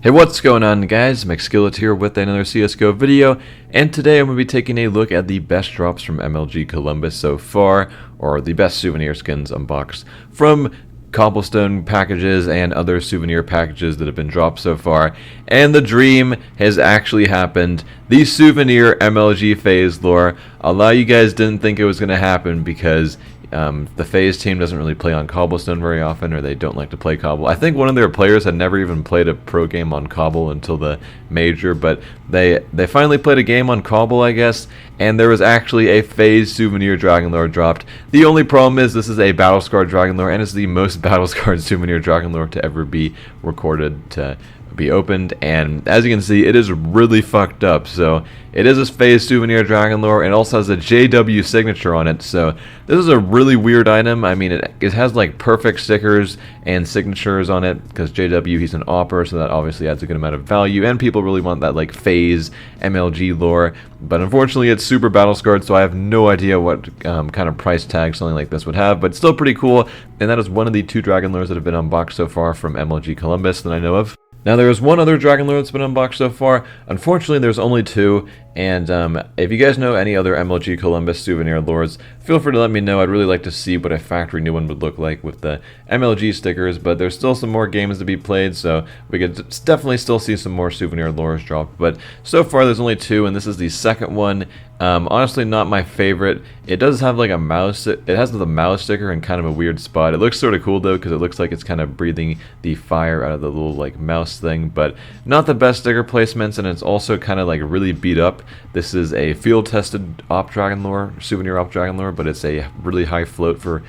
Hey, what's going on, guys? Mcskillet here with another CSGO video, and today I'm going to be taking a look at the best drops from MLG Columbus so far, or the best souvenir skins unboxed from cobblestone packages and other souvenir packages that have been dropped so far. And the dream has actually happened. The Souvenir MLG FaZe lore. A lot of you guys didn't think it was going to happen because the FaZe team doesn't really play on cobblestone very often, or they don't like to play cobble. I think one of their players had never even played a pro game on cobble until the major, but they finally played a game on cobble, I guess, and there was actually a FaZe Souvenir Dragon Lore dropped. The only problem is this is a battle scarred Dragon Lore, and it's the most battle scarred Souvenir Dragon Lore to ever be recorded to be opened, and as you can see, it is really fucked up. So it is a FaZe Souvenir Dragon Lore, and it also has a JW signature on it. So this is a really weird item. I mean, it has like perfect stickers and signatures on it because JW, he's an opper, so that obviously adds a good amount of value, and people really want that like FaZe MLG lore. But unfortunately, it's super battle scarred, so I have no idea what kind of price tag something like this would have, but still pretty cool. And that is one of the 2 Dragon Lores that have been unboxed so far from MLG Columbus that I know of. Now, there is one other Dragon Lore that's been unboxed so far. Unfortunately, there's only 2, and if you guys know any other MLG Columbus souvenir lores, feel free to let me know. I'd really like to see what a factory new one would look like with the MLG stickers, but there's still some more games to be played, so we could definitely still see some more souvenir lores dropped. But so far, there's only 2, and this is the second one. Honestly, not my favorite. It does have like a mouse. It has the mouse sticker in kind of a weird spot. It looks sort of cool though, because it looks like it's kind of breathing the fire out of the little like mouse thing, but not the best sticker placements, and it's also kind of like really beat up. This is a field tested op Dragon Lore, souvenir op Dragon Lore, but it's a really high float for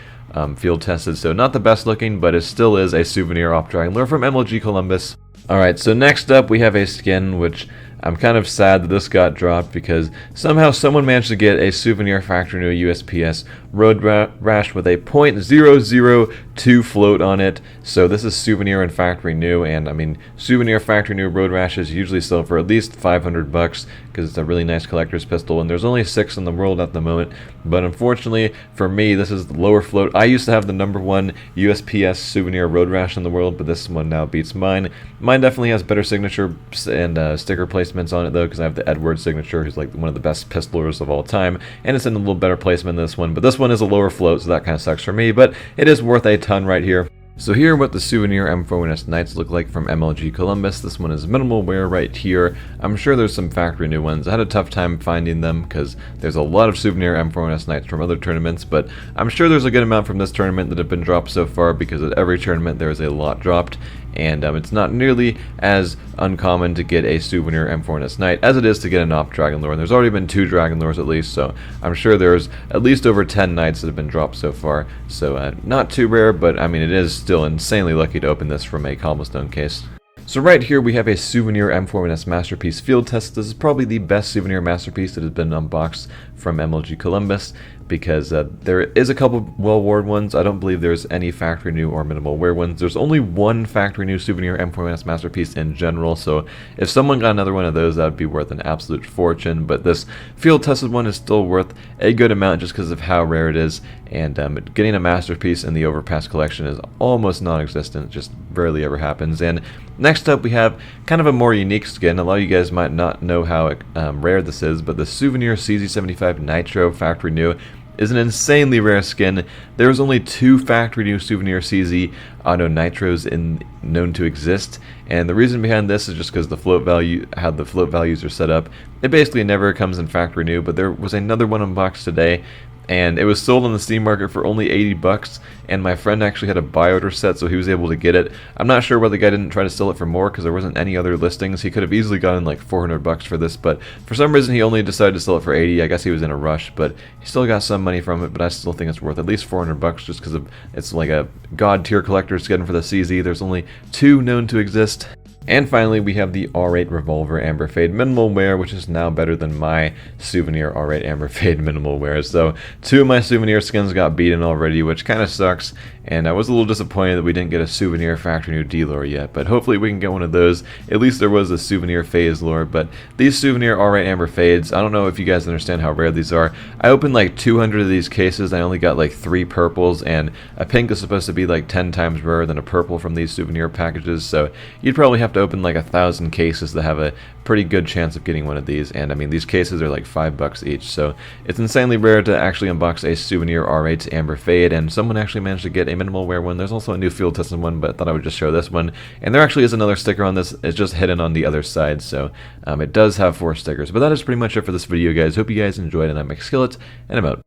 field tested, so not the best looking, but it still is a souvenir op Dragon Lore from MLG Columbus. Alright, so next up we have a skin which I'm kind of sad that this got dropped because somehow someone managed to get a Souvenir Factory New USP-S Road Rash with a .002 float on it. So this is Souvenir and Factory New, and I mean, Souvenir Factory New Road Rashes usually sell for at least $500 because it's a really nice collector's pistol, and there's only 6 in the world at the moment. But unfortunately for me, this is the lower float. I used to have the #1 USP-S Souvenir Road Rash in the world, but this one now beats mine. Mine definitely has better signature and sticker placement on it though, because I have the Edward signature, who's like one of the best pistolers of all time, and it's in a little better placement than this one, but this one is a lower float, so that kind of sucks for me, but it is worth a ton right here. So here are what the Souvenir M4S Knights look like from MLG Columbus. This one is minimal wear right here. I'm sure there's some factory new ones. I had a tough time finding them because there's a lot of Souvenir M4S Knights from other tournaments, but I'm sure there's a good amount from this tournament that have been dropped so far, because at every tournament there is a lot dropped, and it's not nearly as uncommon to get a Souvenir M4S Knight as it is to get an op Dragon Lore, and there's already been 2 Dragon Lores at least, so I'm sure there's at least over 10 Knights that have been dropped so far, so not too rare, but I mean, it is still insanely lucky to open this from a cobblestone case. So right here we have a Souvenir M4S Masterpiece Field Test. This is probably the best Souvenir Masterpiece that has been unboxed from MLG Columbus, because there is a couple well-worn ones. I don't believe there's any factory new or minimal wear ones. There's only 1 factory new Souvenir M4S Masterpiece in general, so if someone got another one of those, that would be worth an absolute fortune, but this field tested one is still worth a good amount just because of how rare it is, and getting a Masterpiece in the Overpass collection is almost non-existent, just rarely ever happens. And next up we have kind of a more unique skin. A lot of you guys might not know how rare this is, but the Souvenir CZ75 Nitro Factory New is an insanely rare skin. There's only 2 factory new Souvenir CZ Auto Nitros known to exist, and the reason behind this is just because the float value, how the float values are set up. It basically never comes in factory new, but there was another one unboxed today, and it was sold on the Steam market for only $80, and my friend actually had a buy order set, so he was able to get it. I'm not sure why the guy didn't try to sell it for more, because there wasn't any other listings. He could have easily gotten like $400 for this, but for some reason he only decided to sell it for 80. I guess he was in a rush, but he still got some money from it, but I still think it's worth at least $400 just because it's like a god tier collector's skin for the CZ. There's only 2 known to exist. And finally, we have the R8 Revolver Amber Fade Minimal Wear, which is now better than my Souvenir R8 Amber Fade Minimal Wear. So 2 of my Souvenir skins got beaten already, which kind of sucks. and I was a little disappointed that we didn't get a Souvenir Factory New D-lore yet, but hopefully we can get one of those. At least there was a Souvenir FaZe lore, but these Souvenir Alright Amber Fades, I don't know if you guys understand how rare these are. I opened like 200 of these cases, I only got like 3 purples, and a pink is supposed to be like 10 times rarer than a purple from these souvenir packages, so you'd probably have to open like 1,000 cases to have a pretty good chance of getting one of these, and I mean these cases are like $5 each, so it's insanely rare to actually unbox a Souvenir R8 Amber Fade, and someone actually managed to get a minimal wear one. There's also a new field tested one, but I thought I would just show this one, and there actually is another sticker on this. It's just hidden on the other side, so it does have 4 stickers. But that is pretty much it for this video, guys. Hope you guys enjoyed, and I'm Mcskillet, and I'm out.